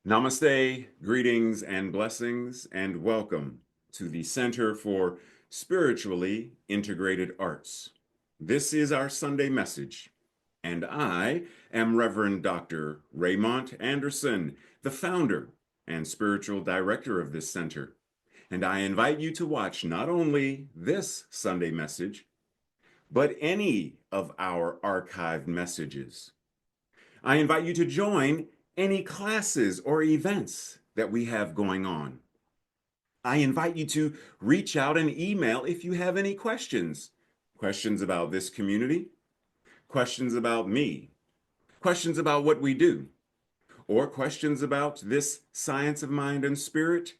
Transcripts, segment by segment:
Namaste, greetings and blessings, and welcome to the Center for Spiritually Integrated Arts. This is our Sunday message, and I am Reverend Dr. Raymond Anderson, the founder and spiritual director of this center. And I invite you to watch not only this Sunday message, but any of our archived messages. I invite you to join any classes or events that we have going on. I invite you to reach out and email if you have any questions. Questions about this community, questions about me, questions about what we do, or questions about this science of mind and spirit,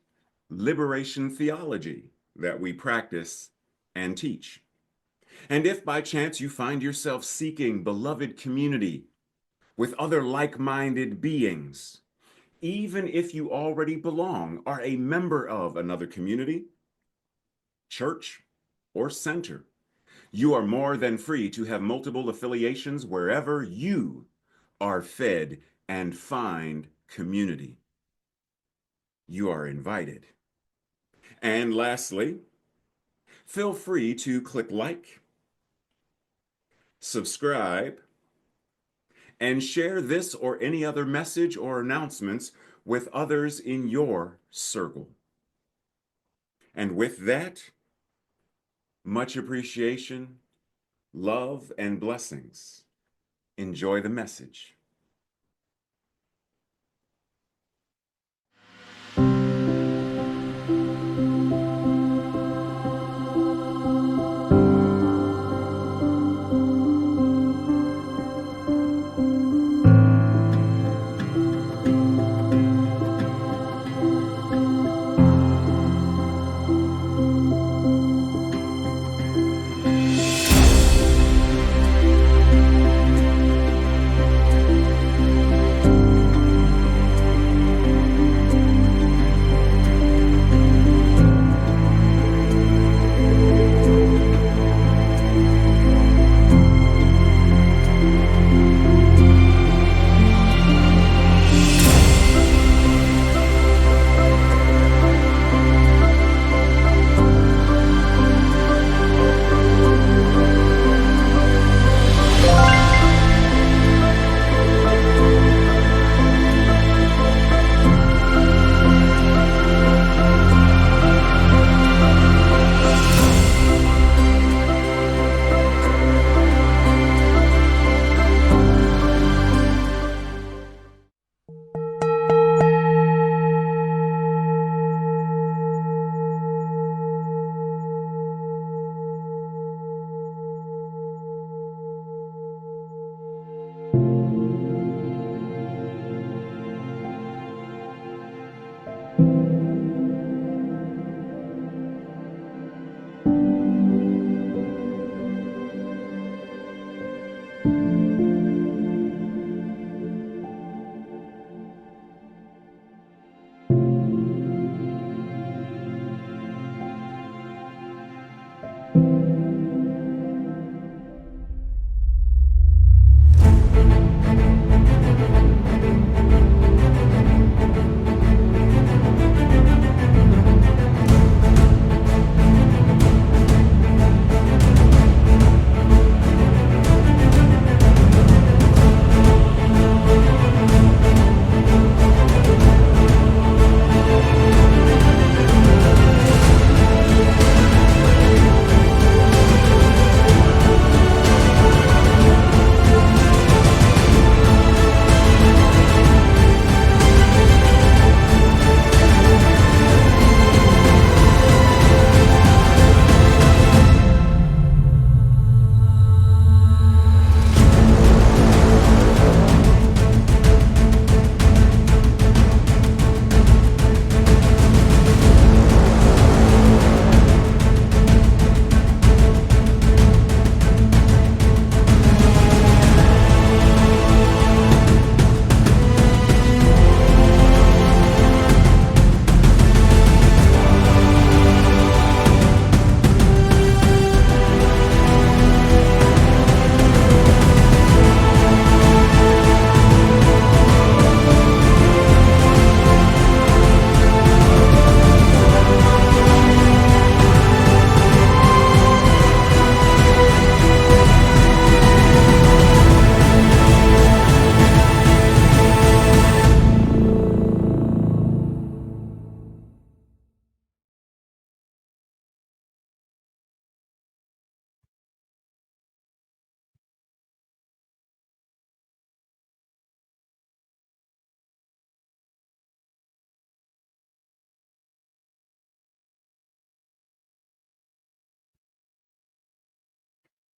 liberation theology that we practice and teach. And if by chance you find yourself seeking beloved community with other like-minded beings, even if you already belong, are a member of another community, church, or center, you are more than free to have multiple affiliations wherever you are fed and find community. You are invited. And lastly, feel free to click like, subscribe, and share this or any other message or announcements with others in your circle. And with that, much appreciation, love, and blessings. Enjoy the message.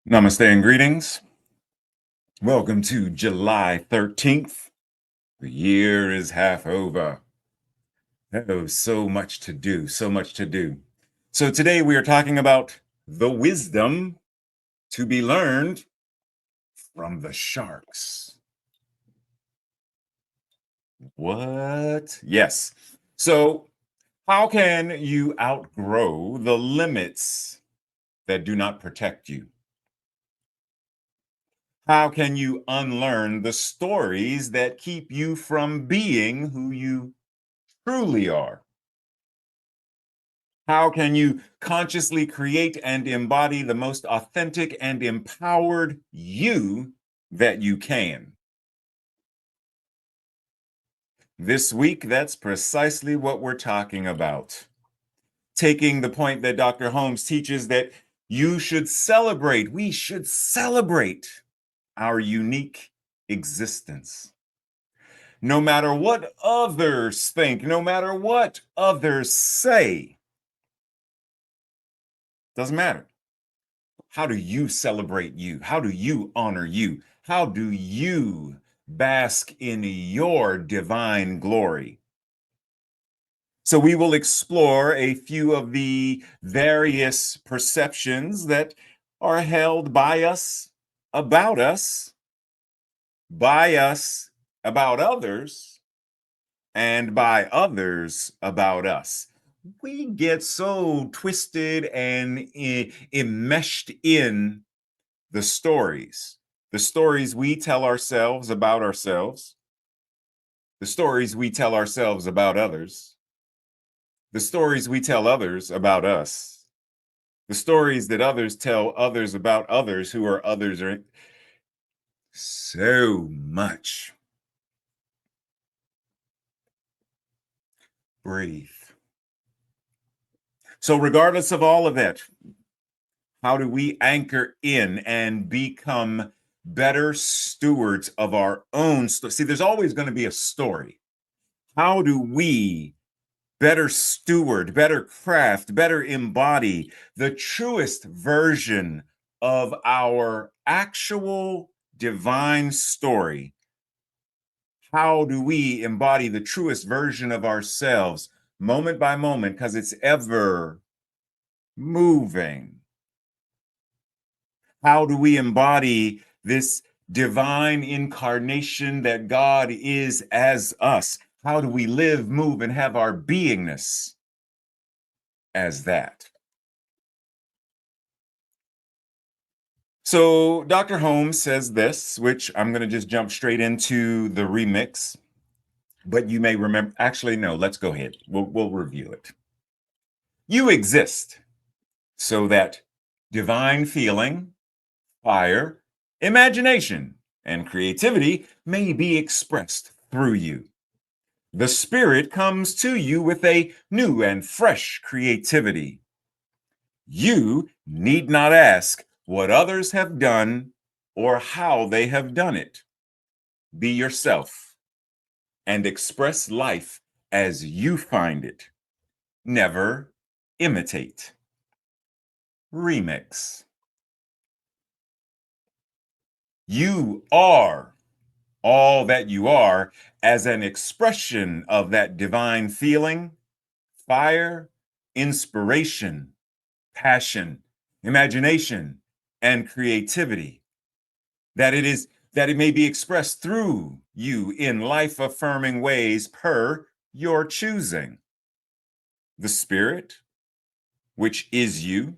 Namaste and greetings. Welcome to July 13th. The year is half over. Oh, so much to do, so much to do. So today we are talking about the wisdom to be learned from the sharks. What? Yes. So how can you outgrow the limits that do not protect you? How can you unlearn the stories that keep you from being who you truly are? How can you consciously create and embody the most authentic and empowered you that you can? This week, that's precisely what we're talking about. Taking the point that Dr. Holmes teaches that we should celebrate our unique existence. No matter what others think, no matter what others say, doesn't matter. How do you celebrate you? How do you honor you? How do you bask in your divine glory? So, we will explore a few of the various perceptions that are held about us, by us, about others, and by others about us. We get so twisted and enmeshed in the stories we tell ourselves about ourselves, the stories we tell ourselves about others, the stories we tell others about us, the stories that others tell others about others who are others, are so much. Breathe. So, regardless of all of it, how do we anchor in and become better stewards of our own story? See, there's always going to be a story. How do we better steward, better craft, better embody the truest version of our actual divine story? How do we embody the truest version of ourselves moment by moment? Because it's ever moving. How do we embody this divine incarnation that God is as us? How do we live, move, and have our beingness as that? So Dr. Holmes says this, which I'm going to just jump straight into the remix, but you may remember. Actually, no, let's go ahead. We'll review it. You exist so that divine feeling, fire, imagination, and creativity may be expressed through you. The Spirit comes to you with a new and fresh creativity. You need not ask what others have done or how they have done it. Be yourself and express life as you find it. Never imitate. Remix. You are all that you are as an expression of that divine feeling, fire, inspiration, passion, imagination, and creativity. That it may be expressed through you in life affirming ways per your choosing. The Spirit, which is you,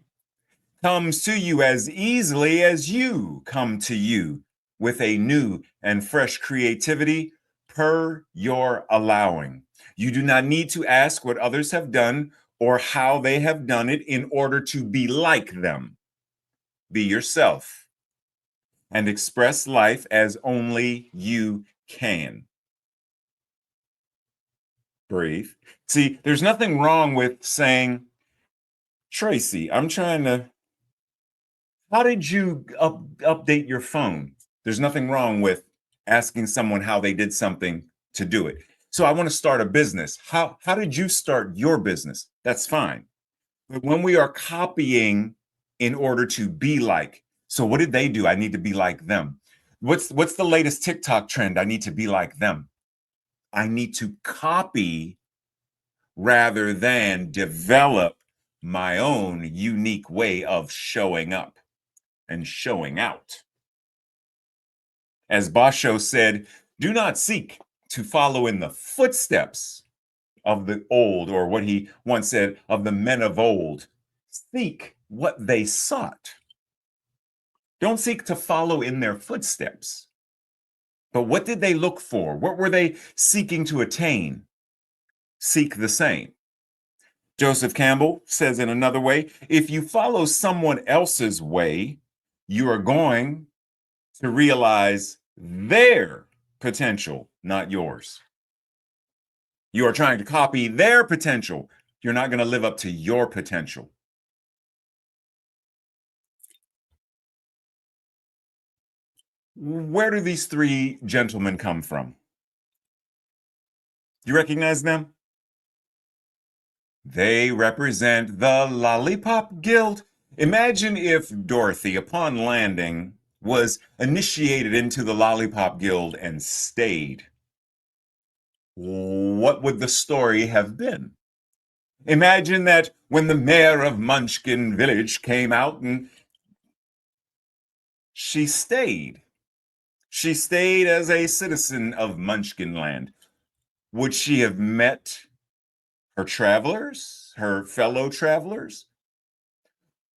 comes to you as easily as you come to you with a new and fresh creativity per your allowing. You do not need to ask what others have done or how they have done it in order to be like them. Be yourself and express life as only you can. Breathe. See, there's nothing wrong with saying, Tracy, I'm trying to, how did you update your phone? There's nothing wrong with asking someone how they did something to do it. So I want to start a business. How did you start your business? That's fine. But when we are copying in order to be like, So what did they do? I need to be like them. What's the latest TikTok trend? I need to be like them. I need to copy rather than develop my own unique way of showing up and showing out. As Basho said, do not seek to follow in the footsteps of the old, or what he once said, of the men of old. Seek what they sought. Don't seek to follow in their footsteps. But what did they look for? What were they seeking to attain? Seek the same. Joseph Campbell says in another way, if you follow someone else's way, you are going to realize their potential, not yours. You are trying to copy their potential. You're not going to live up to your potential. Where do these three gentlemen come from? You recognize them? They represent the Lollipop Guild. Imagine if Dorothy, upon landing, was initiated into the Lollipop Guild and stayed. What would the story have been? Imagine that when the mayor of Munchkin Village came out and she stayed. She stayed as a citizen of Munchkinland. Would she have met her travelers, her fellow travelers?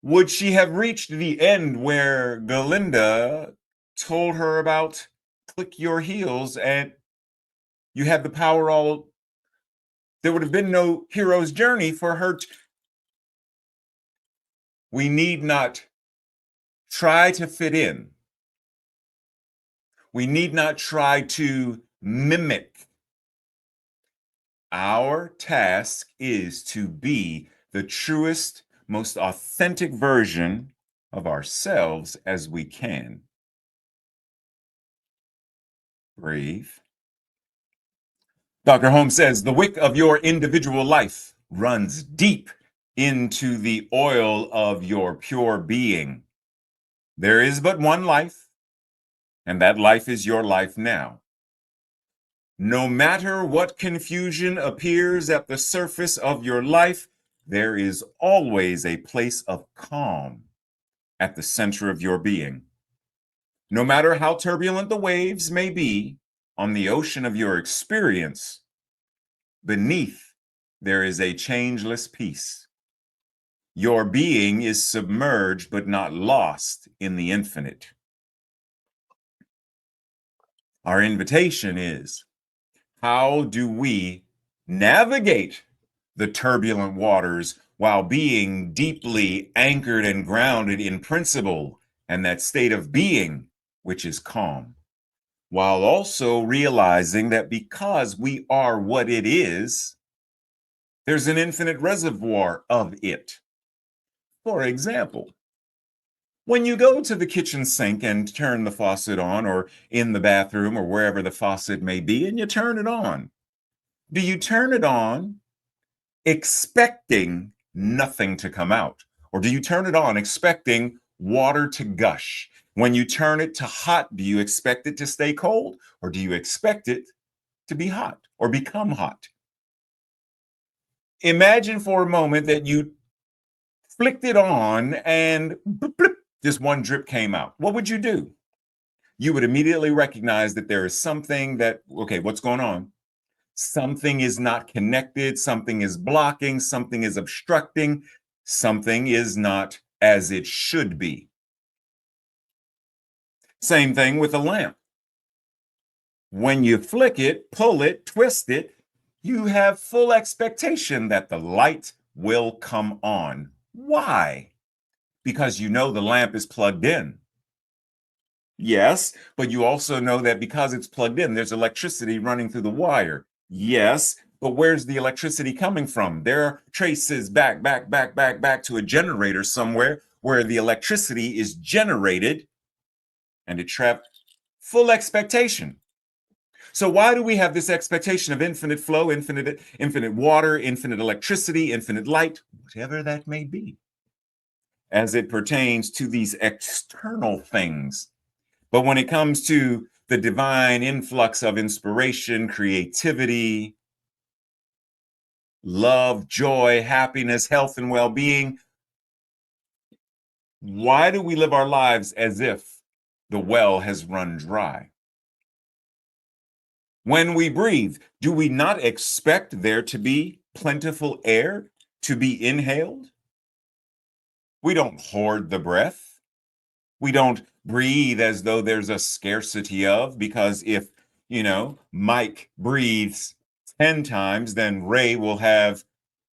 Would she have reached the end where Galinda told her about click your heels and you had the power all? There would have been no hero's journey for her. We need not try to fit in. We need not try to mimic. Our task is to be the truest, most authentic version of ourselves as we can. Breathe. Dr. Holmes says the wick of your individual life runs deep into the oil of your pure being. There is but one life, and that life is your life now. No matter what confusion appears at the surface of your life, there is always a place of calm at the center of your being. No matter how turbulent the waves may be on the ocean of your experience, beneath there is a changeless peace. Your being is submerged but not lost in the infinite. Our invitation is, how do we navigate the turbulent waters while being deeply anchored and grounded in principle and that state of being which is calm, while also realizing that because we are what it is, there's an infinite reservoir of it. For example, when you go to the kitchen sink and turn the faucet on, or in the bathroom or wherever the faucet may be, and you turn it on, do you turn it on expecting nothing to come out? Or do you turn it on expecting water to gush? When you turn it to hot, do you expect it to stay cold? Or do you expect it to be hot or become hot? Imagine for a moment that you flicked it on and bloop, bloop, just one drip came out. What would you do? You would immediately recognize that there is something that, okay, what's going on? Something is not connected, something is blocking, something is obstructing, something is not as it should be. Same thing with a lamp. When you flick it, pull it, twist it, you have full expectation that the light will come on. Why? Because you know the lamp is plugged in. Yes, but you also know that because it's plugged in, there's electricity running through the wire. Yes, but where's the electricity coming from? There are traces back to a generator somewhere where the electricity is generated and it trapped. Full expectation. So why do we have this expectation of infinite flow, infinite water, infinite electricity, infinite light, whatever that may be? as it pertains to these external things. But when it comes to the divine influx of inspiration, creativity, love, joy, happiness, health, and well-being, why do we live our lives as if the well has run dry? When we breathe, do we not expect there to be plentiful air to be inhaled? We don't hoard the breath. We don't breathe as though there's a scarcity of, because if, Mike breathes 10 times, then Ray will have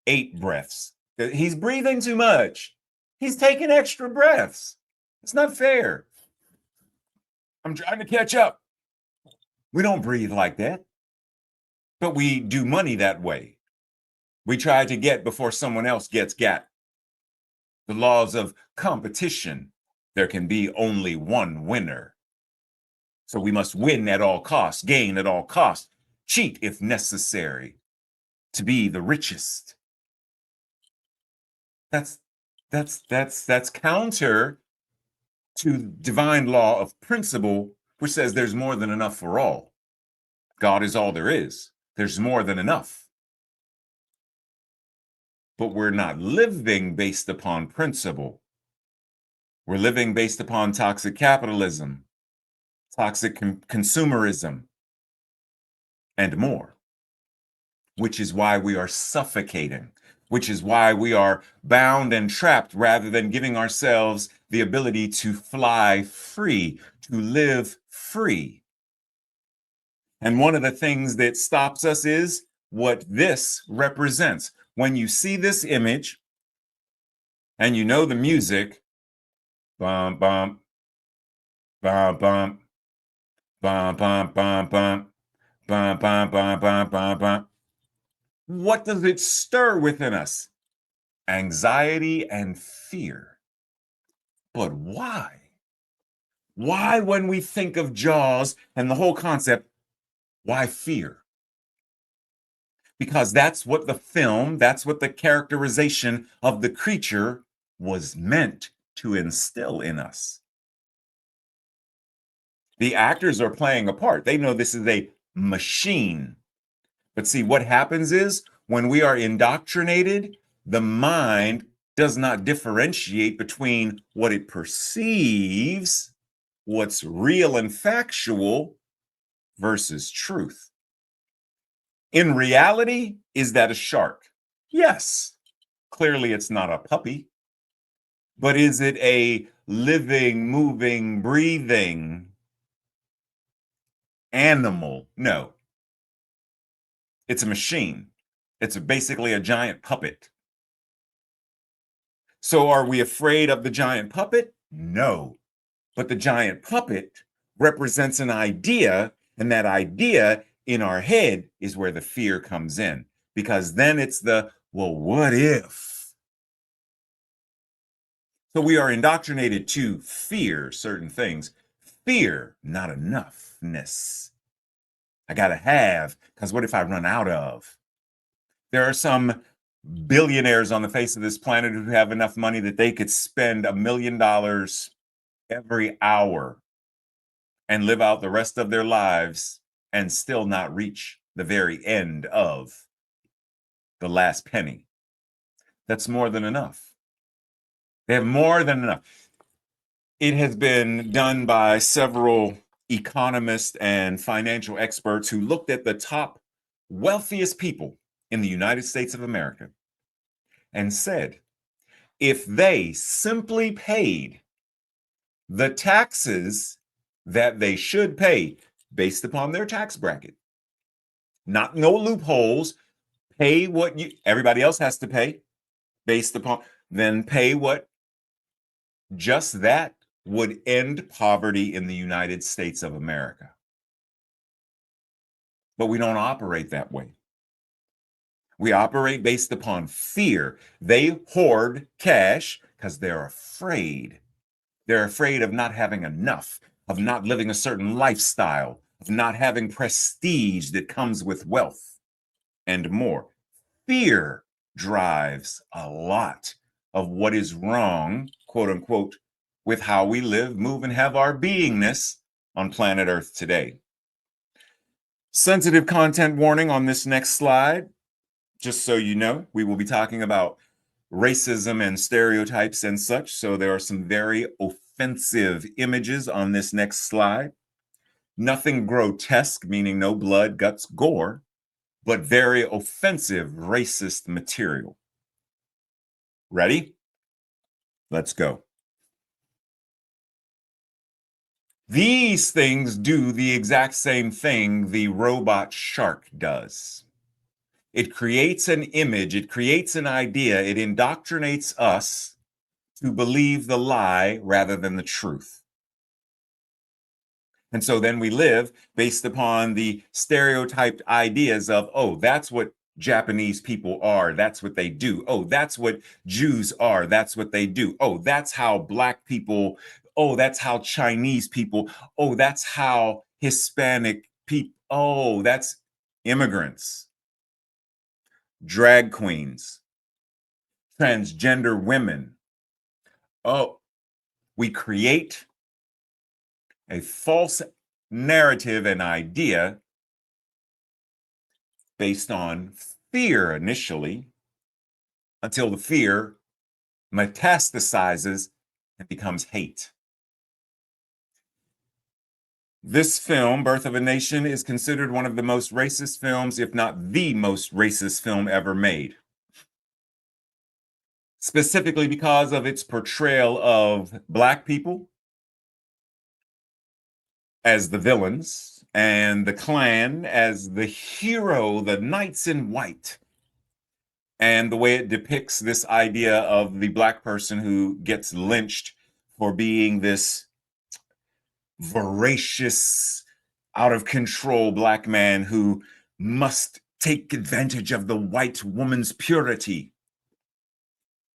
8 breaths. He's breathing too much. He's taking extra breaths. It's not fair. I'm trying to catch up. We don't breathe like that, but we do money that way. We try to get before someone else gets got. The laws of competition, there can be only one winner. So we must win at all costs, gain at all costs, cheat if necessary, to be the richest. That's counter to divine law of principle, which says there's more than enough for all. God is all there is. There's more than enough. But we're not living based upon principle. We're living based upon toxic capitalism, toxic consumerism, and more, which is why we are suffocating, which is why we are bound and trapped rather than giving ourselves the ability to fly free, to live free. And one of the things that stops us is what this represents. When you see this image and you know the music, bum, bum, bum, bum, bum, bum, bum, bum, bum, bum, bum, bum, bum, bum. What does it stir within us? Anxiety and fear. But why? Why, when we think of Jaws and the whole concept, why fear? Because that's what the film, that's what the characterization of the creature was meant to instill in us. The actors are playing a part. They know this is a machine. But see, what happens is when we are indoctrinated, the mind does not differentiate between what it perceives, what's real and factual, versus truth. In reality, is that a shark? Yes. Clearly, it's not a puppy. But is it a living, moving, breathing animal? No. It's a machine. It's basically a giant puppet. So are we afraid of the giant puppet? No. But the giant puppet represents an idea, and that idea in our head is where the fear comes in. Because then it's well, what if? So we are indoctrinated to fear certain things. Fear, not enoughness. I gotta have, because what if I run out of? There are some billionaires on the face of this planet who have enough money that they could spend $1 million every hour and live out the rest of their lives and still not reach the very end of the last penny. That's more than enough. They have more than enough. It has been done by several economists and financial experts who looked at the top wealthiest people in the United States of America and said, if they simply paid the taxes that they should pay based upon their tax bracket, no loopholes, pay what everybody else has to pay based upon, then pay what, just that would end poverty in the United States of America. But we don't operate that way. We operate based upon fear. They hoard cash because they're afraid. They're afraid of not having enough, of not living a certain lifestyle, of not having prestige that comes with wealth, and more. Fear drives a lot of what is wrong quote unquote, with how we live, move, and have our beingness on planet Earth today. Sensitive content warning on this next slide. Just so you know, we will be talking about racism and stereotypes and such. So there are some very offensive images on this next slide. Nothing grotesque, meaning no blood, guts, gore, but very offensive racist material. Ready? Let's go. These things do the exact same thing the robot shark does. It creates an image, it creates an idea, it indoctrinates us to believe the lie rather than the truth. And so then we live based upon the stereotyped ideas of, oh, that's what Japanese people are. That's what they do. Oh, that's what Jews are. That's what they do. Oh, that's how Black people. Oh, that's how Chinese people. Oh, that's how Hispanic people. Oh, that's immigrants, drag queens, transgender women. Oh, we create a false narrative and idea based on fear initially, until the fear metastasizes and becomes hate. This film, Birth of a Nation, is considered one of the most racist films, if not the most racist film ever made. Specifically because of its portrayal of Black people as the villains and the Klan as the hero, the knights in white. And the way it depicts this idea of the Black person who gets lynched for being this voracious, out of control Black man who must take advantage of the white woman's purity.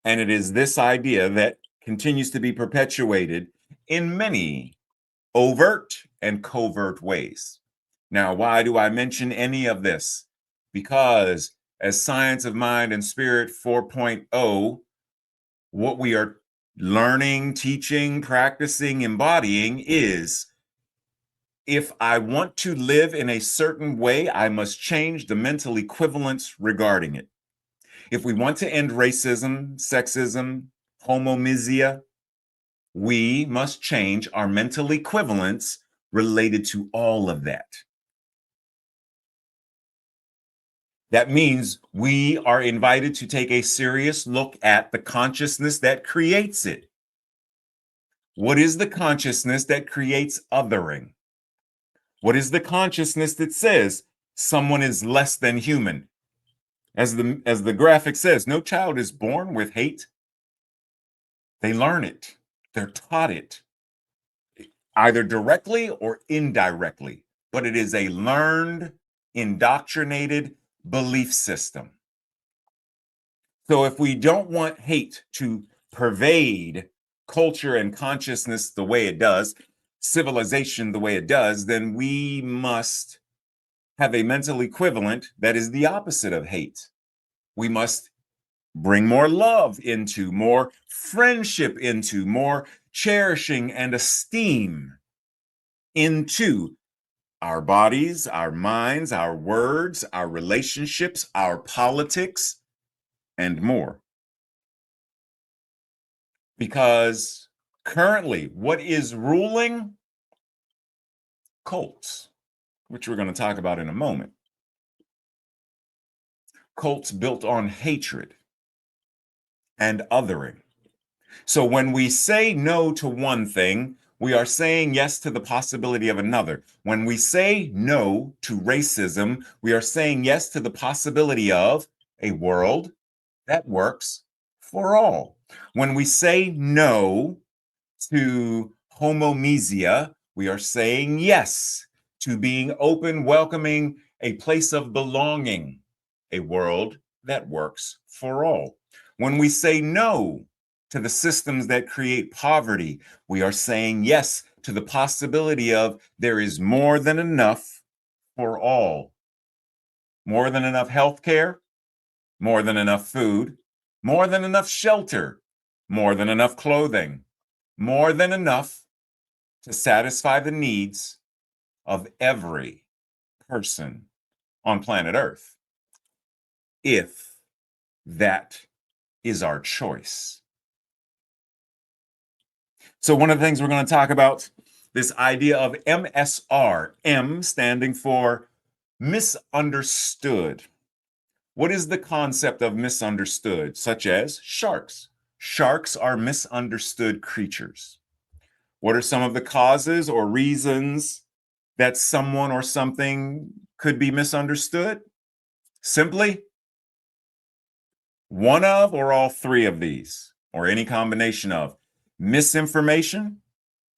And it is this idea that continues to be perpetuated in many overt and covert ways. Now, why do I mention any of this? Because as Science of Mind and Spirit 4.0, what we are learning, teaching, practicing, embodying is, if I want to live in a certain way, I must change the mental equivalence regarding it. If we want to end racism, sexism, homomisia, we must change our mental equivalence related to all of that. That means we are invited to take a serious look at the consciousness that creates it. What is the consciousness that creates othering? What is the consciousness that says someone is less than human? As the graphic says, no child is born with hate. They learn it. They're taught it, either directly or indirectly, but it is a learned, indoctrinated belief system. So if we don't want hate to pervade culture and consciousness the way it does, civilization the way it does, then we must have a mental equivalent that is the opposite of hate. We must bring more love into, more friendship into, more cherishing and esteem into our bodies, our minds, our words, our relationships, our politics, and more. Because currently, what is ruling? Cults, which we're going to talk about in a moment. Cults built on hatred and othering. So when we say no to one thing, we are saying yes to the possibility of another. When we say no to racism, we are saying yes to the possibility of a world that works for all. When we say no to homomisia, we are saying yes to being open, welcoming, a place of belonging, a world that works for all. When we say no to the systems that create poverty, we are saying yes to the possibility of there is more than enough for all. More than enough health care, more than enough food, more than enough shelter, more than enough clothing, more than enough to satisfy the needs of every person on planet Earth, if that is our choice. So one of the things we're going to talk about, this idea of MSR, M standing for misunderstood. What is the concept of misunderstood, such as sharks? Sharks are misunderstood creatures. What are some of the causes or reasons that someone or something could be misunderstood? Simply, one of or all three of these, or any combination of misinformation,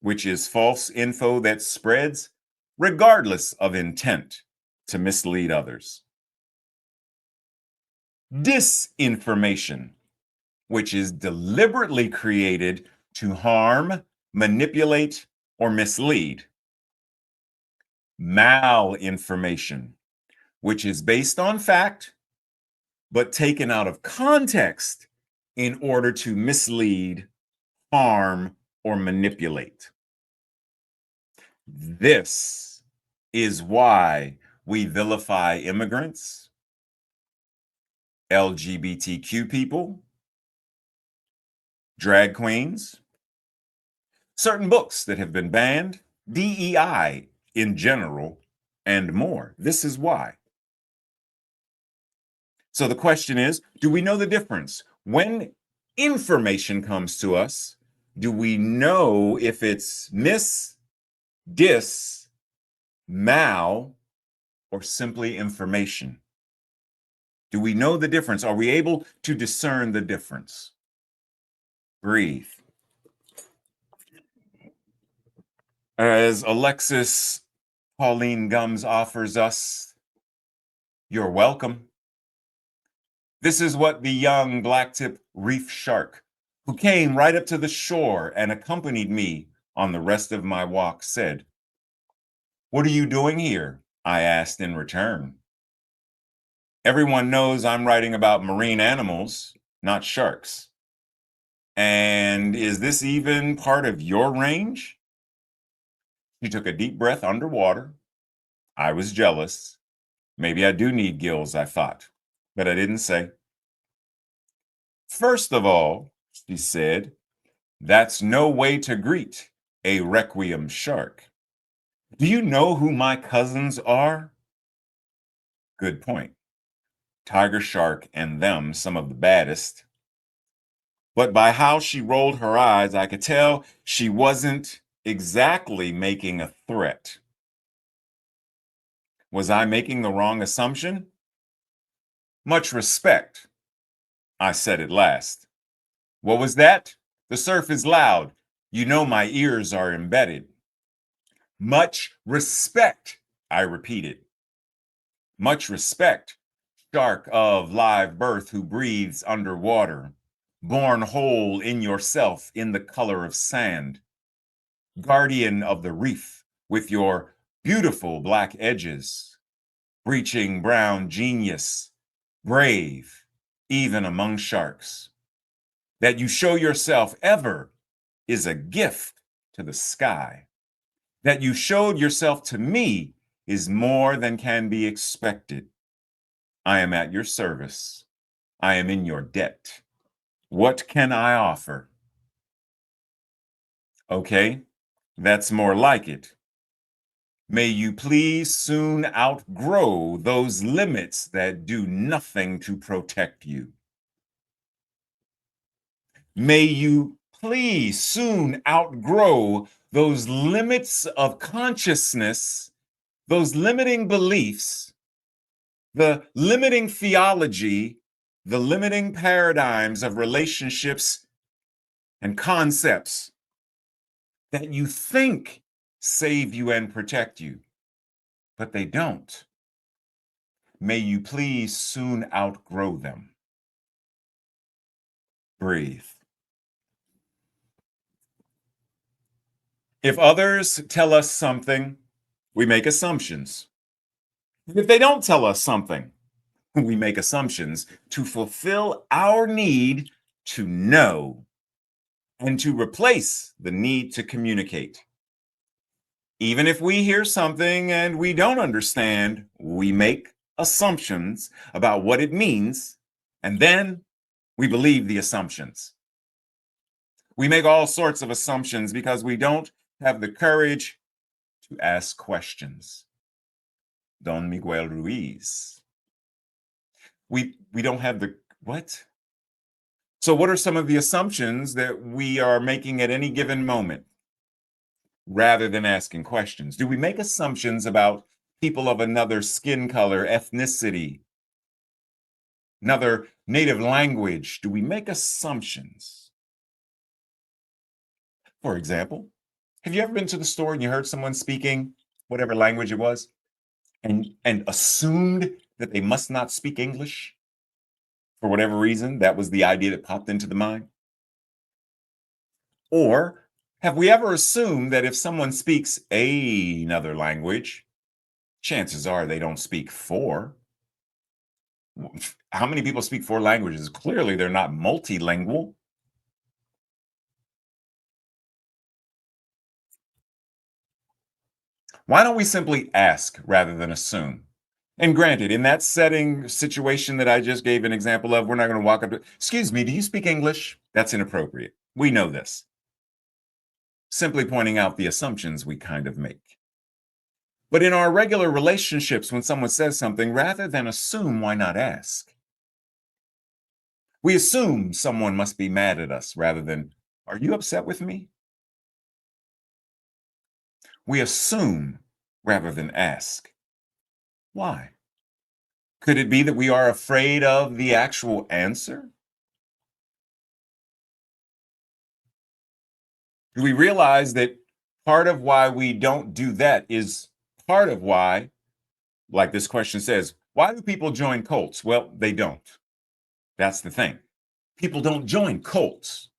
which is false info that spreads regardless of intent to mislead others. Disinformation, which is deliberately created to harm, manipulate, or mislead. Malinformation, which is based on fact, but taken out of context in order to mislead, harm, or manipulate. This is why we vilify immigrants, LGBTQ people, drag queens, certain books that have been banned, DEI in general, and more. This is why. So the question is, do we know the difference? When information comes to us, do we know if it's mis, dis, mal, or simply information? Do we know the difference? Are we able to discern the difference? Breathe. As Alexis Pauline Gums offers us, you're welcome. This is what the young blacktip reef shark, who came right up to the shore and accompanied me on the rest of my walk, said. What are you doing here? I asked in return. Everyone knows I'm writing about marine animals, not sharks. And is this even part of your range? She took a deep breath underwater. I was jealous. Maybe I do need gills, I thought, but I didn't say. First of all, she said, that's no way to greet a requiem shark. Do you know who my cousins are? Good point. Tiger shark and them some of the baddest. But by how she rolled her eyes, I could tell she wasn't exactly making a threat. Was I making the wrong assumption? Much respect, I said at last. What was that? The surf is loud. You know my ears are embedded. Much respect, I repeated. Much respect, shark of live birth who breathes underwater, born whole in yourself in the color of sand, guardian of the reef with your beautiful black edges, breaching brown genius, brave, even among sharks. That you show yourself ever is a gift to the sky. That you showed yourself to me is more than can be expected. I am at your service. I am in your debt. What can I offer? Okay, that's more like it. May you please soon outgrow those limits that do nothing to protect you. May you please soon outgrow those limits of consciousness, those limiting beliefs, the limiting theology, the limiting paradigms of relationships and concepts that you think save you and protect you, but they don't. May you please soon outgrow them. Breathe. If others tell us something, we make assumptions. If they don't tell us something, we make assumptions to fulfill our need to know and to replace the need to communicate. Even if we hear something and we don't understand, we make assumptions about what it means, and then we believe the assumptions. We make all sorts of assumptions because we don't have the courage to ask questions. Don Miguel Ruiz. We don't have the what? So what are some of the assumptions that we are making at any given moment rather than asking questions? Do we make assumptions about people of another skin color, ethnicity, another native language? Do we make assumptions? For example, have you ever been to the store and you heard someone speaking whatever language it was and assumed that they must not speak English for whatever reason? That was the idea that popped into the mind. Or have we ever assumed that if someone speaks another language, chances are they don't speak four? How many people speak four languages? Clearly, they're not multilingual. Why don't we simply ask rather than assume? And granted, in that setting, situation that I just gave an example of, we're not going to walk up to, excuse me, do you speak English? That's inappropriate. We know this. Simply pointing out the assumptions we kind of make. But in our regular relationships, when someone says something, rather than assume, why not ask? We assume someone must be mad at us rather than, are you upset with me? We assume rather than ask. Why? Could it be that we are afraid of the actual answer? Do we realize that part of why we don't do that is part of why, like this question says, why do people join cults? Well, they don't. That's the thing. People don't join cults.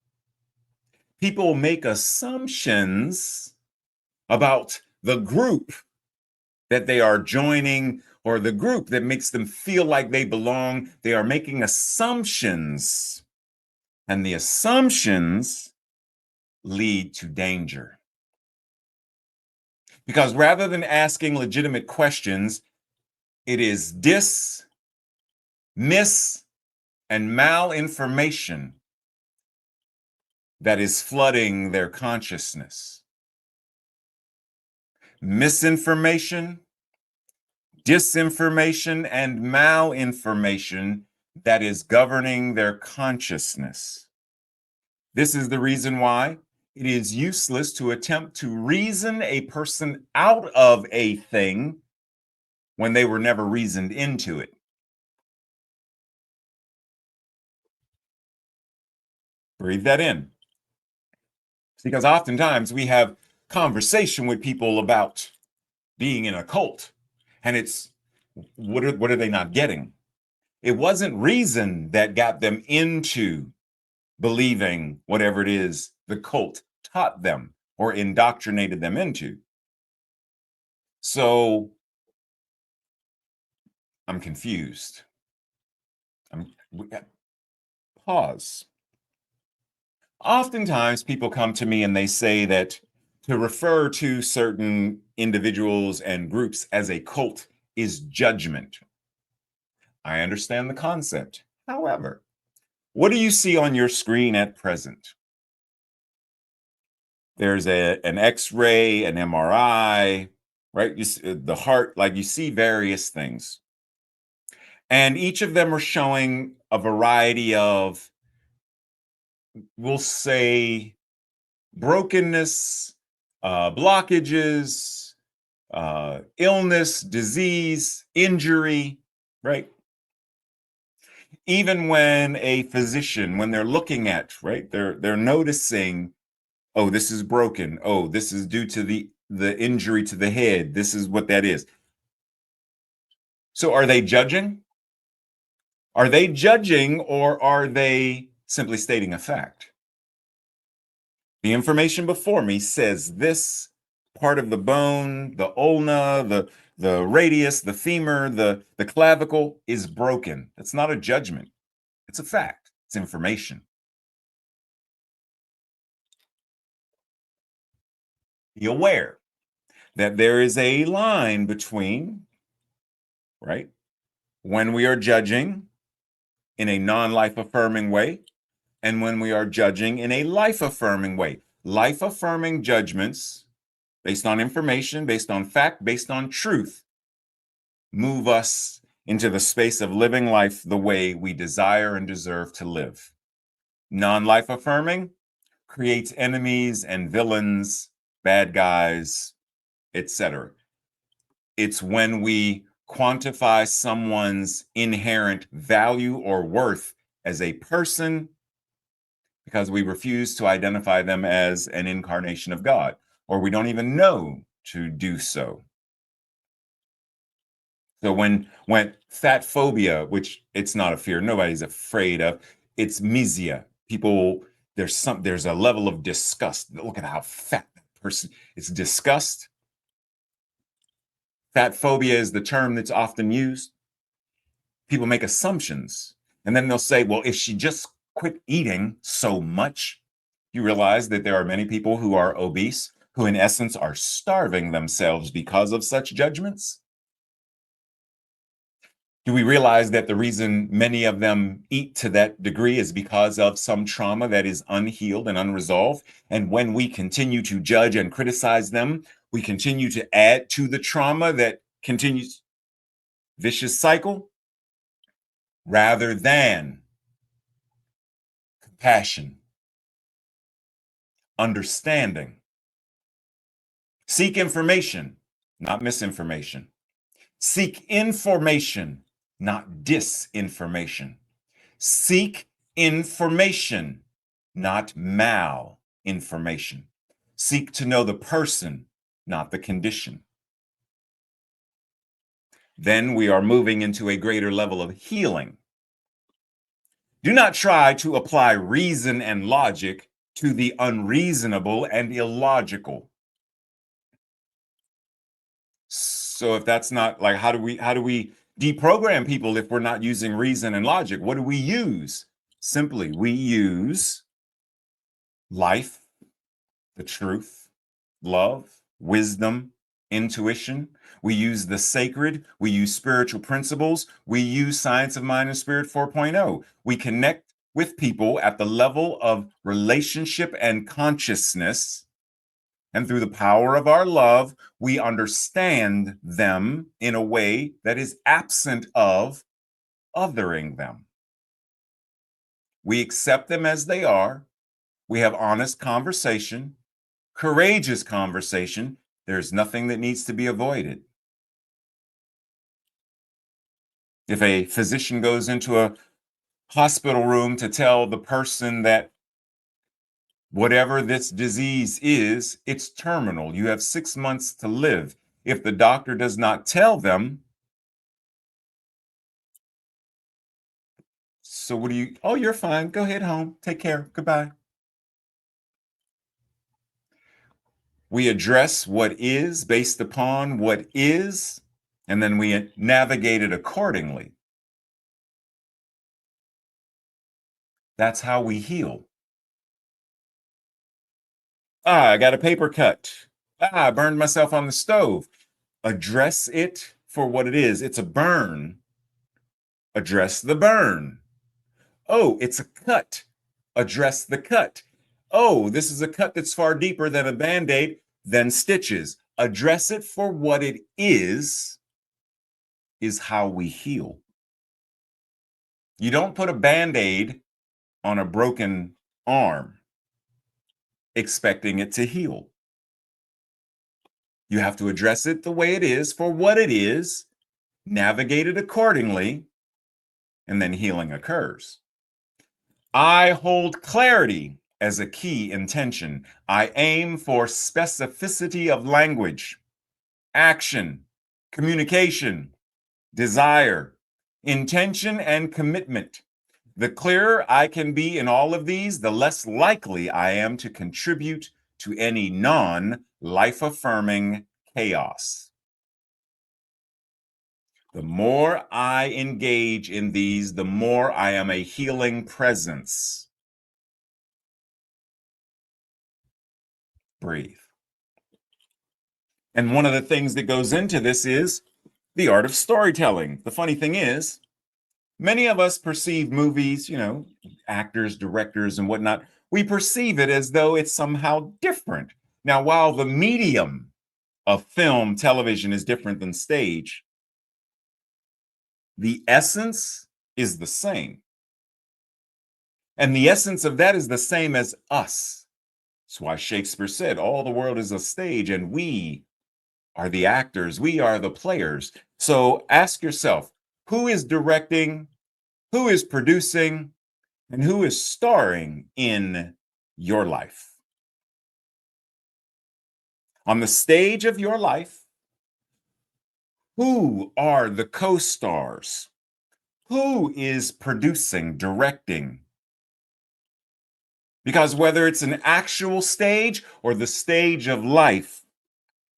People make assumptions about the group that they are joining or the group that makes them feel like they belong. They are making assumptions, and the assumptions lead to danger. Because rather than asking legitimate questions, it is mis, and malinformation that is flooding their consciousness. Misinformation, disinformation, and malinformation that is governing their consciousness. This is the reason why it is useless to attempt to reason a person out of a thing when they were never reasoned into it. Breathe that in. Because oftentimes we have conversation with people about being in a cult, and it's what are they not getting? It wasn't reason that got them into believing whatever it is the cult taught them or indoctrinated them into. So I'm confused. Pause. Oftentimes people come to me and they say that to refer to certain individuals and groups as a cult is judgment. I understand the concept. However, what do you see on your screen at present? There's an X-ray, an MRI, right? The heart, like you see various things. And each of them are showing a variety of, we'll say, brokenness, blockages, illness, disease, injury, right? Even when a physician, when they're looking at, right, they're noticing, oh, this is broken. Oh, this is due to the injury to the head. This is what that is. So are they judging? Are they judging or are they simply stating a fact? The information before me says this part of the bone, the ulna, the radius, the femur, the clavicle is broken. That's not a judgment. It's a fact. It's information. Be aware that there is a line between, right, when we are judging in a non-life affirming way and when we are judging in a life affirming way. Life affirming judgments based on information, based on fact, based on truth, move us into the space of living life the way we desire and deserve to live. Non-life affirming creates enemies and villains, bad guys, etc. It's when we quantify someone's inherent value or worth as a person because we refuse to identify them as an incarnation of God, or we don't even know to do so. So when fat phobia, which it's not a fear, nobody's afraid of, it's misia. People, there's a level of disgust. Look at how fat that person. It's disgust. Fat phobia is the term that's often used. People make assumptions, and then they'll say, well, if she just quit eating so much, you realize that there are many people who are obese who in essence are starving themselves because of such judgments. Do we realize that the reason many of them eat to that degree is because of some trauma that is unhealed and unresolved? And when we continue to judge and criticize them, we continue to add to the trauma that continues. Vicious cycle rather than compassion, understanding. Seek information, not misinformation. Seek information, not disinformation. Seek information, not malinformation. Seek to know the person, not the condition. Then we are moving into a greater level of healing. Do not try to apply reason and logic to the unreasonable and illogical. So if that's not like, how do we deprogram people if we're not using reason and logic? What do we use? Simply, we use life, the truth, love, wisdom, intuition. We use the sacred. We use spiritual principles. We use Science of Mind and Spirit 4.0. We connect with people at the level of relationship and consciousness. And through the power of our love, we understand them in a way that is absent of othering them. We accept them as they are. We have honest conversation, courageous conversation. There's nothing that needs to be avoided. If a physician goes into a hospital room to tell the person that whatever this disease is, it's terminal. You have 6 months to live. If the doctor does not tell them, so what do you, oh, you're fine. Go ahead home. Take care. Goodbye. We address what is based upon what is, and then we navigate it accordingly. That's how we heal. I got a paper cut. I burned myself on the stove. Address it for what it is. It's a burn. Address the burn. Oh, it's a cut. Address the cut. Oh, this is a cut that's far deeper than a band-aid, than stitches. Address it for what it is how we heal. You don't put a band-aid on a broken arm expecting it to heal. You have to address it the way it is for what it is, navigate it accordingly, and then healing occurs. I hold clarity as a key intention. I aim for specificity of language, action, communication, desire, intention, and commitment. The clearer I can be in all of these, the less likely I am to contribute to any non-life affirming chaos. The more I engage in these, the more I am a healing presence. Breathe. And one of the things that goes into this is the art of storytelling. The funny thing is, many of us perceive movies, actors, directors, and whatnot, we perceive it as though it's somehow different. Now, while the medium of film, television is different than stage, the essence is the same. And the essence of that is the same as us. That's why Shakespeare said, all the world is a stage and we are the actors, we are the players. So ask yourself, who is directing, who is producing, and who is starring in your life? On the stage of your life, who are the co-stars? Who is producing, directing? Because whether it's an actual stage or the stage of life,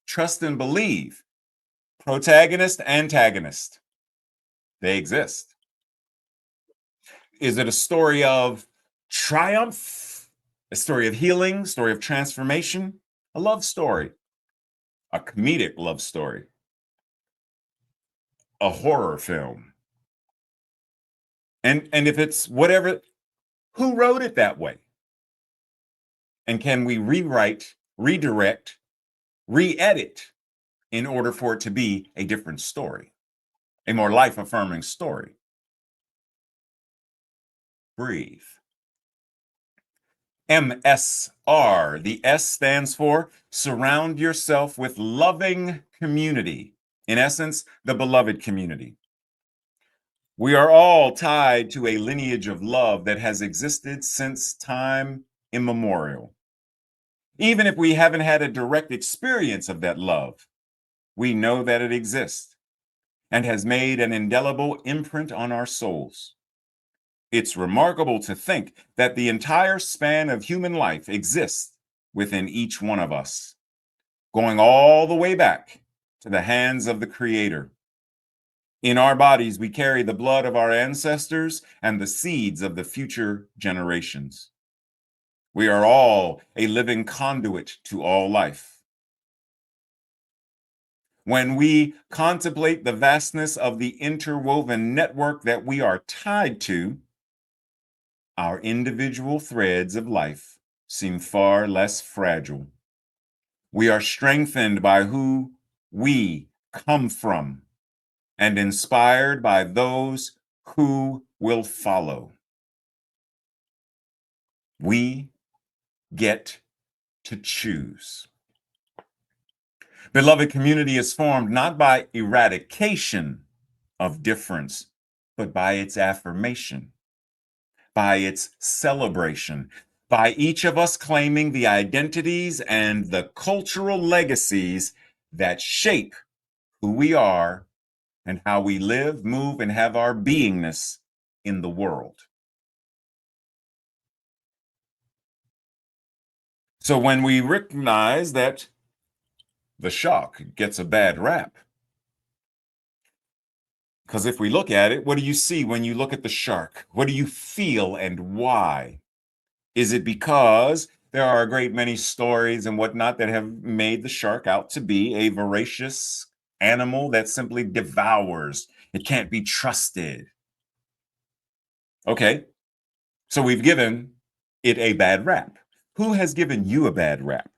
trust and believe, protagonist, antagonist, they exist. Is it a story of triumph, a story of healing, story of transformation, a love story, a comedic love story, a horror film? And if it's whatever, who wrote it that way? And can we rewrite, redirect, re-edit in order for it to be a different story, a more life-affirming story? Breathe. MSR. The S stands for surround yourself with loving community. In essence, the beloved community. We are all tied to a lineage of love that has existed since time immemorial. Even if we haven't had a direct experience of that love, we know that it exists and has made an indelible imprint on our souls. It's remarkable to think that the entire span of human life exists within each one of us, going all the way back to the hands of the Creator. In our bodies, we carry the blood of our ancestors and the seeds of the future generations. We are all a living conduit to all life. When we contemplate the vastness of the interwoven network that we are tied to, our individual threads of life seem far less fragile. We are strengthened by who we come from and inspired by those who will follow. We get to choose. Beloved community is formed not by eradication of difference, but by its affirmation, by its celebration, by each of us claiming the identities and the cultural legacies that shape who we are and how we live, move, and have our beingness in the world. So when we recognize that the shark gets a bad rap, because if we look at it, what do you see when you look at the shark? What do you feel and why? Is it because there are a great many stories and whatnot that have made the shark out to be a voracious animal that simply devours? It can't be trusted. Okay, so we've given it a bad rap. Who has given you a bad rap?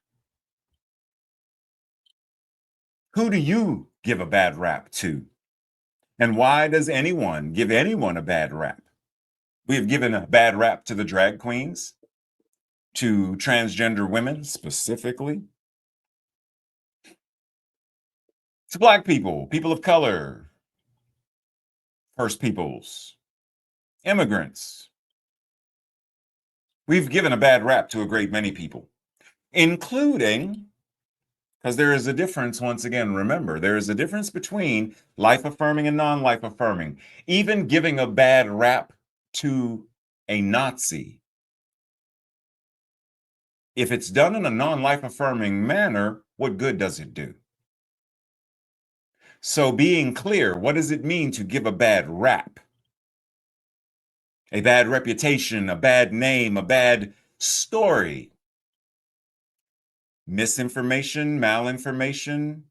Who do you give a bad rap to? And why does anyone give anyone a bad rap? We have given a bad rap to the drag queens, to transgender women specifically, to Black people, people of color, First Peoples, immigrants. We've given a bad rap to a great many people, including, because there is a difference, once again, remember, there is a difference between life affirming and non life affirming. Even giving a bad rap to a Nazi, if it's done in a non life affirming manner, what good does it do? So, being clear, what does it mean to give a bad rap? A bad reputation, a bad name, a bad story. Misinformation, malinformation,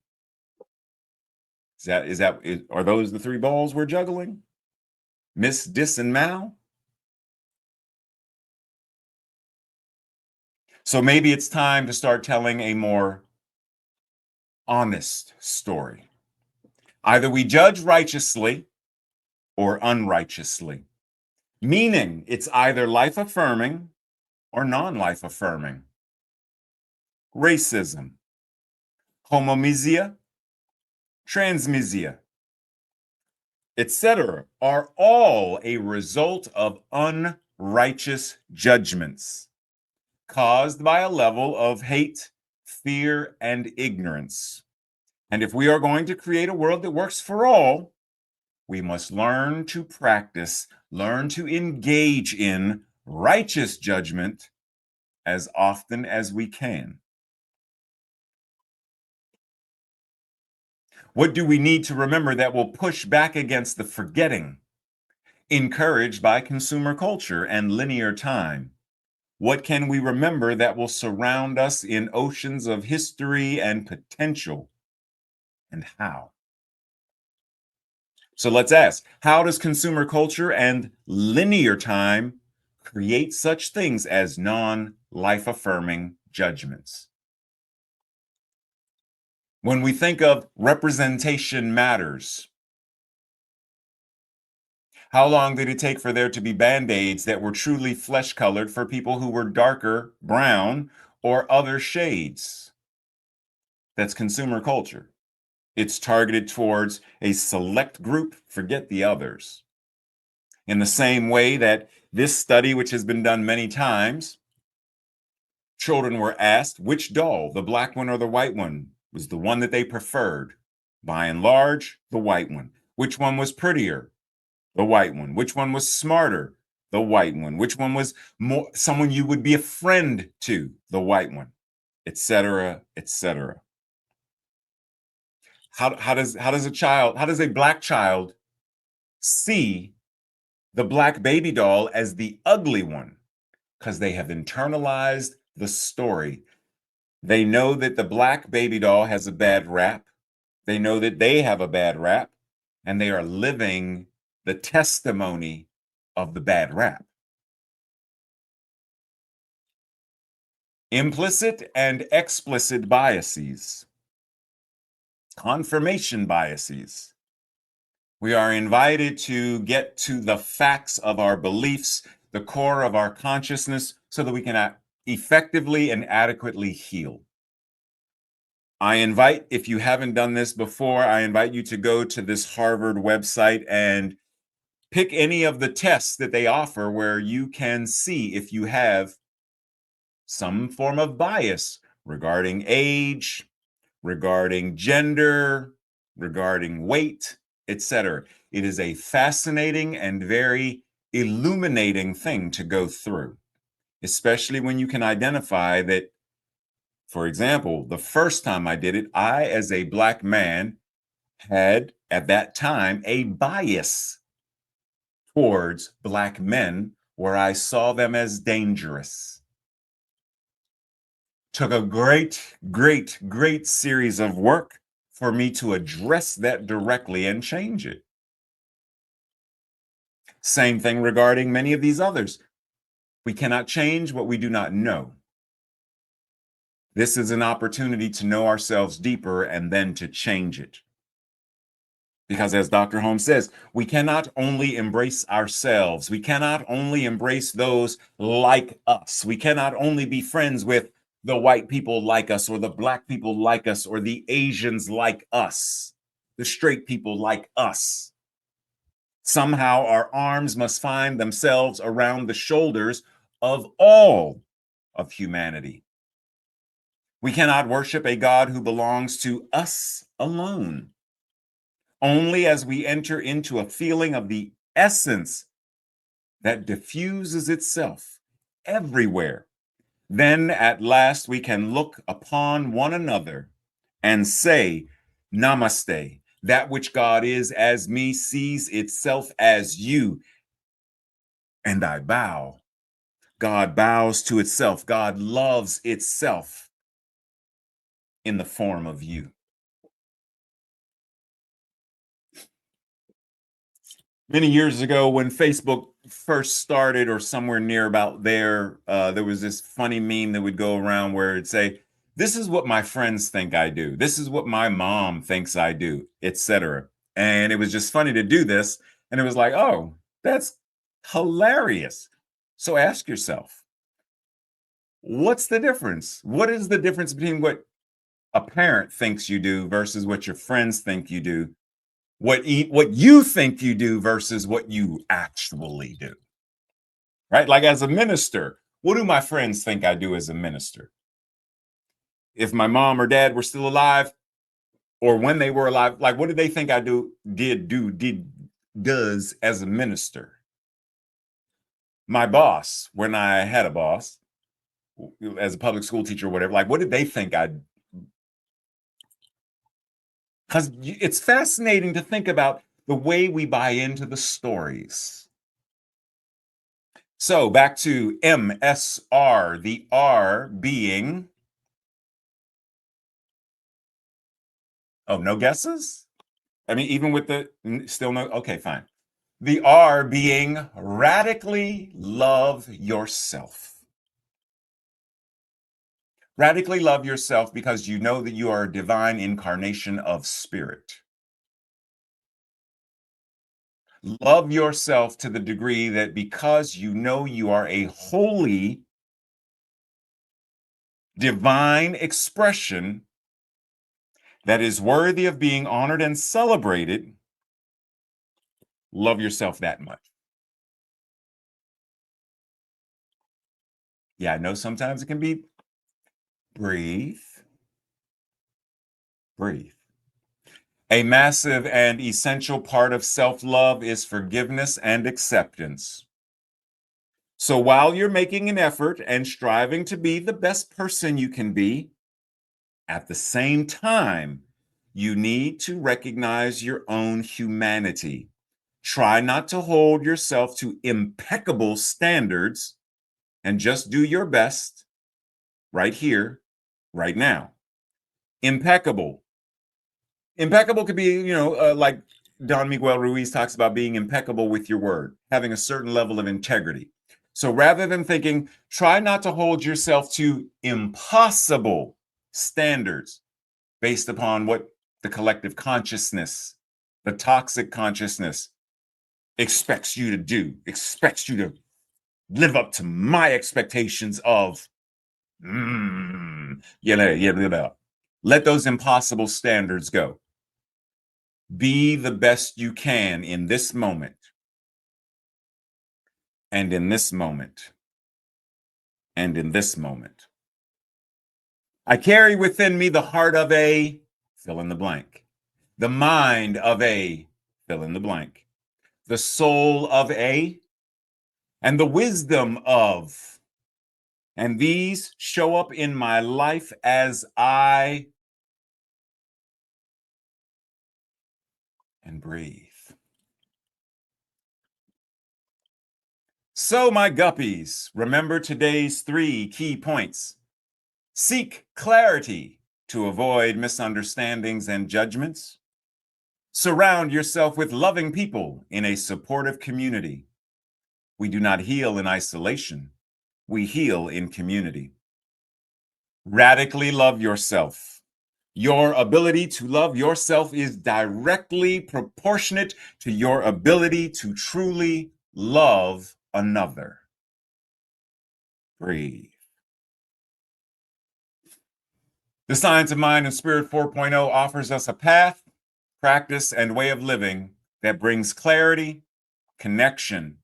Are those the three balls we're juggling? Miss, dis, and mal? So maybe it's time to start telling a more honest story. Either we judge righteously or unrighteously, meaning it's either life affirming or non life affirming. Racism, homomisia, transmisia, etc., are all a result of unrighteous judgments caused by a level of hate, fear, and ignorance. And if we are going to create a world that works for all, we must learn to practice, learn to engage in righteous judgment as often as we can. What do we need to remember that will push back against the forgetting encouraged by consumer culture and linear time? What can we remember that will surround us in oceans of history and potential? And how? So let's ask, how does consumer culture and linear time create such things as non-life affirming judgments? When we think of representation matters, how long did it take for there to be band-aids that were truly flesh colored for people who were darker brown or other shades? That's consumer culture. It's targeted towards a select group, forget the others. In the same way that this study, which has been done many times, children were asked which doll, the black one or the white one, was the one that they preferred. By and large, the white one. Which one was prettier? The white one. Which one was smarter? The white one. Which one was more someone you would be a friend to? The white one, etc., etc. How does a black child see the black baby doll as the ugly one? Because they have internalized the story. They know that the black baby doll has a bad rap. They know that they have a bad rap, and they are living the testimony of the bad rap. Implicit and explicit biases, confirmation biases. We are invited to get to the facts of our beliefs, the core of our consciousness, so that we can effectively and adequately heal. I invite, if you haven't done this before, I invite you to go to this Harvard website and pick any of the tests that they offer where you can see if you have some form of bias regarding age, regarding gender, regarding weight, etc. It is a fascinating and very illuminating thing to go through, especially when you can identify that, for example, the first time I did it, I, as a Black man, had at that time a bias towards Black men where I saw them as dangerous. Took a great series of work for me to address that directly and change it. Same thing regarding many of these others. We cannot change what we do not know. This is an opportunity to know ourselves deeper and then to change it. Because as Dr. Holmes says, we cannot only embrace ourselves. We cannot only embrace those like us. We cannot only be friends with the white people like us, or the Black people like us, or the Asians like us, the straight people like us. Somehow our arms must find themselves around the shoulders of all of humanity. We cannot worship a God who belongs to us alone. Only as we enter into a feeling of the essence that diffuses itself everywhere, then at last we can look upon one another and say, Namaste. That which God is as me sees itself as you. And I bow. God bows to itself. God loves itself in the form of you. Many years ago when Facebook first started, or somewhere near about there, there was this funny meme that would go around where it'd say, "This is what my friends think I do. This is what my mom thinks I do," etc. And it was just funny to do this. And it was like, oh, that's hilarious. So ask yourself, what's the difference? What is the difference between what a parent thinks you do versus what your friends think you do? What you think you do versus what you actually do, right? Like as a minister, what do my friends think I do as a minister? If my mom or dad were still alive, or when they were alive, like what did they think I does as a minister? My boss, when I had a boss, as a public school teacher or whatever, like what did they think I? Because it's fascinating to think about the way we buy into the stories. So back to MSR, the R being, oh, no guesses? I mean, even with the still no, okay, fine. The R being radically love yourself. Radically love yourself because you know that you are a divine incarnation of spirit. Love yourself to the degree that because you know you are a holy divine expression that is worthy of being honored and celebrated, love yourself that much. Yeah, I know sometimes it can be breathe, breathe. A massive and essential part of self-love is forgiveness and acceptance. So while you're making an effort and striving to be the best person you can be, at the same time, you need to recognize your own humanity. Try not to hold yourself to impeccable standards and just do your best right here, right now. Impeccable. Impeccable could be, like Don Miguel Ruiz talks about being impeccable with your word, having a certain level of integrity. So rather than thinking, try not to hold yourself to impossible standards based upon what the collective consciousness, the toxic consciousness expects you to do, expects you to live up to my expectations of, let those impossible standards go. Be the best you can in this moment, and in this moment, and in this moment. I carry within me the heart of a fill in the blank, the mind of a fill in the blank, the soul of a, and the wisdom of. And these show up in my life as I and breathe. So, my guppies, remember today's 3 key points. Seek clarity to avoid misunderstandings and judgments. Surround yourself with loving people in a supportive community. We do not heal in isolation. We heal in community. Radically love yourself. Your ability to love yourself is directly proportionate to your ability to truly love another. Breathe. The Science of Mind and Spirit 4.0 offers us a path, practice, and way of living that brings clarity, connection,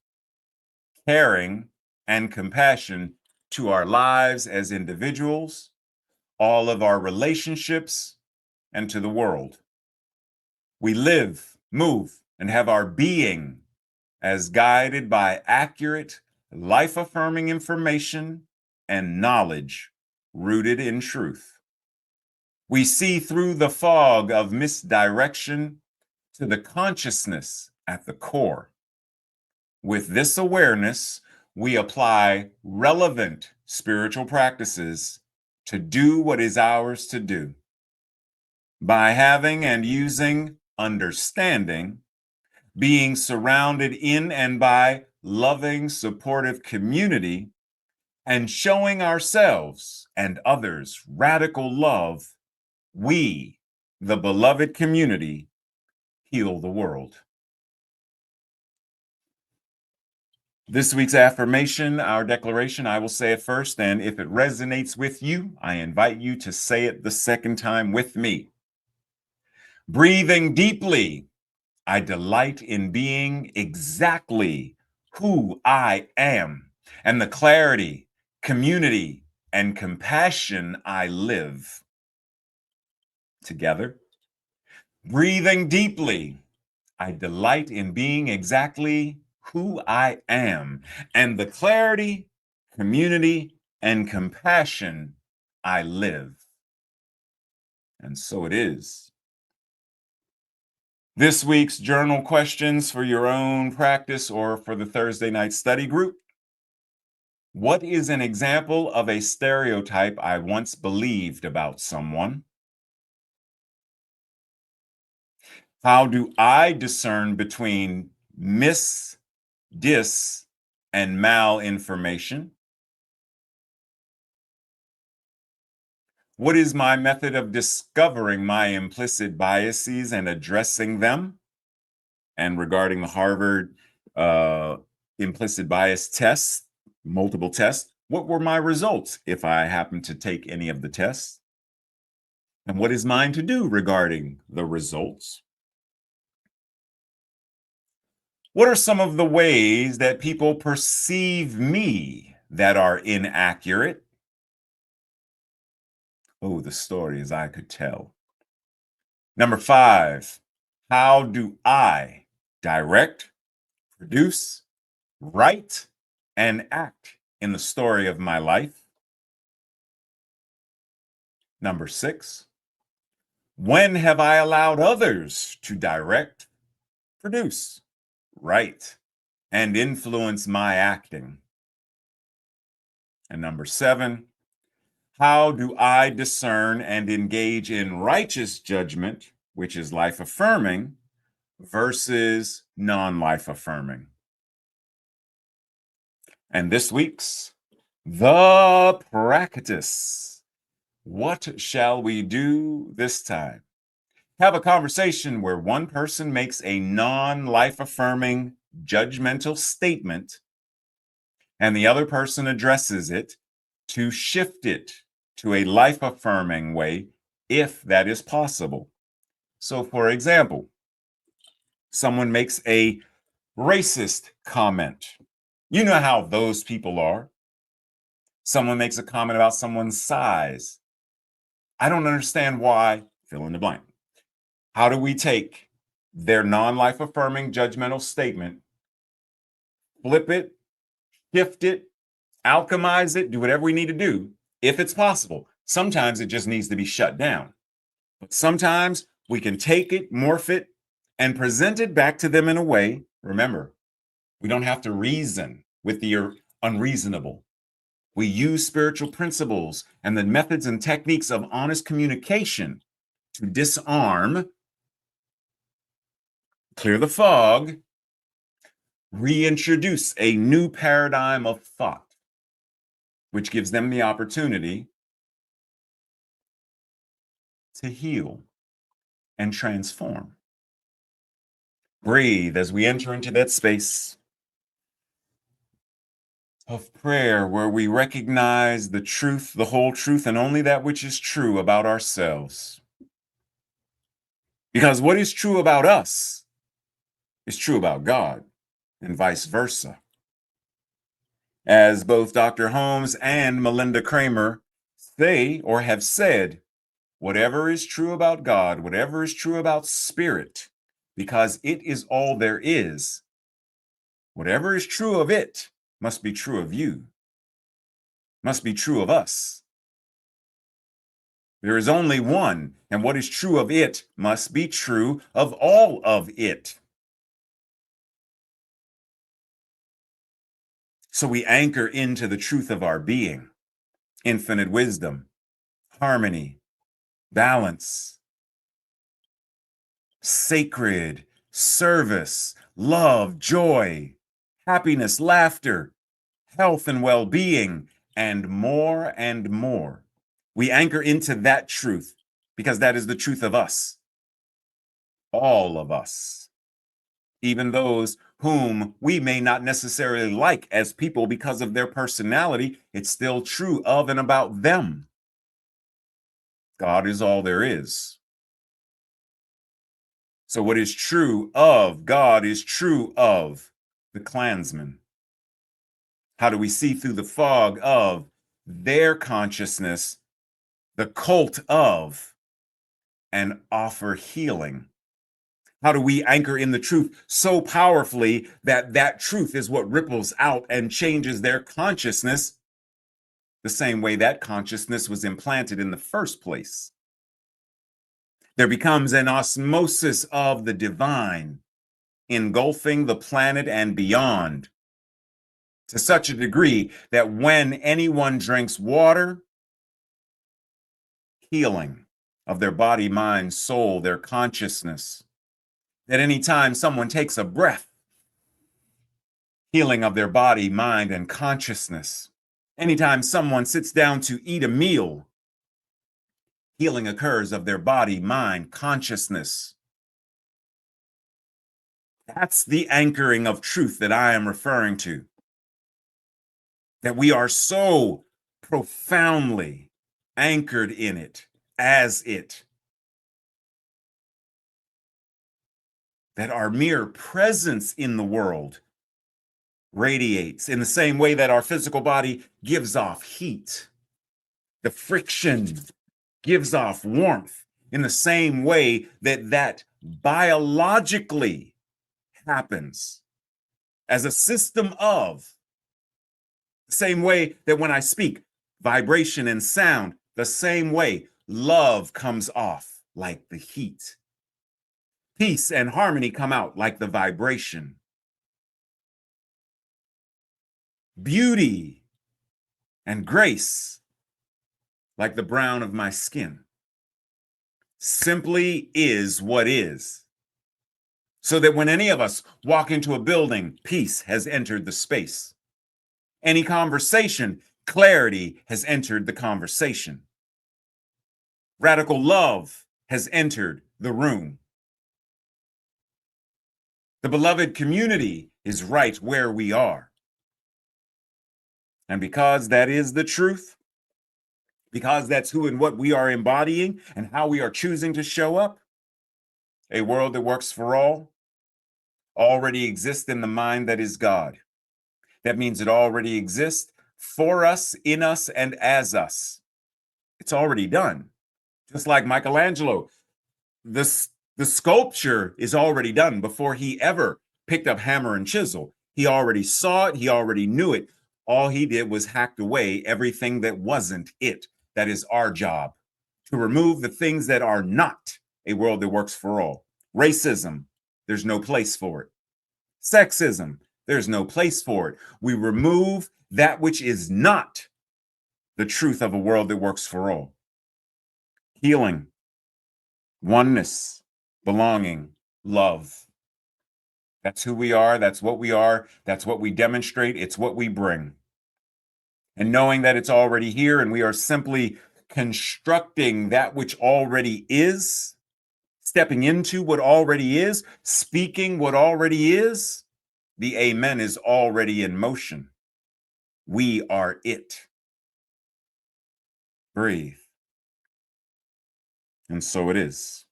caring, and compassion to our lives as individuals, all of our relationships, and to the world. We live, move, and have our being as guided by accurate, life-affirming information and knowledge rooted in truth. We see through the fog of misdirection to the consciousness at the core. With this awareness, we apply relevant spiritual practices to do what is ours to do. By having and using understanding, being surrounded in and by loving, supportive community, and showing ourselves and others radical love, we, the beloved community, heal the world. This week's affirmation, our declaration, I will say it first, and if it resonates with you, I invite you to say it the second time with me. Breathing deeply, I delight in being exactly who I am and the clarity, community, and compassion I live. Together, breathing deeply, I delight in being exactly who I am and the clarity, community, and compassion I live. And so it is. This week's journal questions for your own practice or for the Thursday night study group. What is an example of a stereotype I once believed about someone? How do I discern between dis, and malinformation? What is my method of discovering my implicit biases and addressing them? And regarding the Harvard implicit bias test, multiple tests, what were my results if I happened to take any of the tests? And what is mine to do regarding the results? What are some of the ways that people perceive me that are inaccurate? Oh, the stories I could tell. Number 5, how do I direct, produce, write, and act in the story of my life? Number 6, when have I allowed others to direct, produce, write, and influence my acting? And number 7, how do I discern and engage in righteous judgment, which is life affirming, versus non life affirming? And this week's the practice. What shall we do this time? Have a conversation where one person makes a non life affirming judgmental statement and the other person addresses it to shift it to a life affirming way if that is possible. So, for example, someone makes a racist comment. You know how those people are. Someone makes a comment about someone's size. I don't understand why, fill in the blank. How do we take their non life affirming judgmental statement, flip it, shift it, alchemize it, do whatever we need to do if it's possible? Sometimes it just needs to be shut down. But sometimes we can take it, morph it, and present it back to them in a way. Remember, we don't have to reason with the unreasonable. We use spiritual principles and the methods and techniques of honest communication to disarm, clear the fog, reintroduce a new paradigm of thought, which gives them the opportunity to heal and transform. Breathe as we enter into that space of prayer where we recognize the truth, the whole truth, and only that which is true about ourselves. Because what is true about us is true about God, and vice versa. As both Dr. Holmes and Melinda Kramer say or have said, whatever is true about God, whatever is true about spirit, because it is all there is, whatever is true of it must be true of you, must be true of us. There is only one, and what is true of it must be true of all of it. So we anchor into the truth of our being, infinite wisdom, harmony, balance, sacred, service, love, joy, happiness, laughter, health and well-being, and more and more. We anchor into that truth because that is the truth of us, all of us, even those whom we may not necessarily like as people because of their personality. It's still true of and about them. God is all there is. So what is true of God is true of the Klansman. How do we see through the fog of their consciousness, the cult of, and offer healing? How do we anchor in the truth so powerfully that that truth is what ripples out and changes their consciousness the same way that consciousness was implanted in the first place? There becomes an osmosis of the divine, engulfing the planet and beyond, to such a degree that when anyone drinks water, healing of their body, mind, soul, their consciousness. That any time someone takes a breath, healing of their body, mind, and consciousness. Anytime someone sits down to eat a meal, healing occurs of their body, mind, consciousness. That's the anchoring of truth that I am referring to. That we are so profoundly anchored in it, as it, that our mere presence in the world radiates in the same way that our physical body gives off heat. The friction gives off warmth in the same way that that biologically happens as a system of, the same way that when I speak, vibration and sound, the same way love comes off like the heat. Peace and harmony come out like the vibration. Beauty and grace like the brown of my skin. Simply is what is. So that when any of us walk into a building, peace has entered the space. Any conversation, clarity has entered the conversation. Radical love has entered the room. The beloved community is right where we are. And because that is the truth, because that's who and what we are embodying and how we are choosing to show up, a world that works for all already exists in the mind that is God. That means it already exists for us, in us, and as us. It's already done. Just like Michelangelo, the sculpture is already done before he ever picked up hammer and chisel. He already saw it. He already knew it. All he did was hacked away everything that wasn't it. That is our job, to remove the things that are not a world that works for all. Racism, there's no place for it. Sexism, there's no place for it. We remove that which is not the truth of a world that works for all. Healing, oneness, belonging, love. That's who we are. That's what we are. That's what we demonstrate. It's what we bring. And knowing that it's already here and we are simply constructing that which already is, stepping into what already is, speaking what already is, the amen is already in motion. We are it. Breathe. And so it is.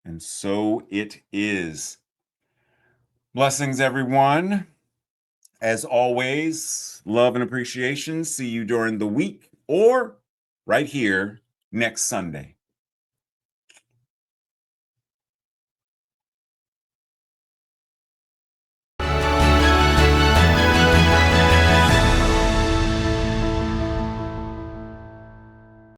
And so it is. Blessings, everyone. As always, love and appreciation. See you during the week or right here next Sunday.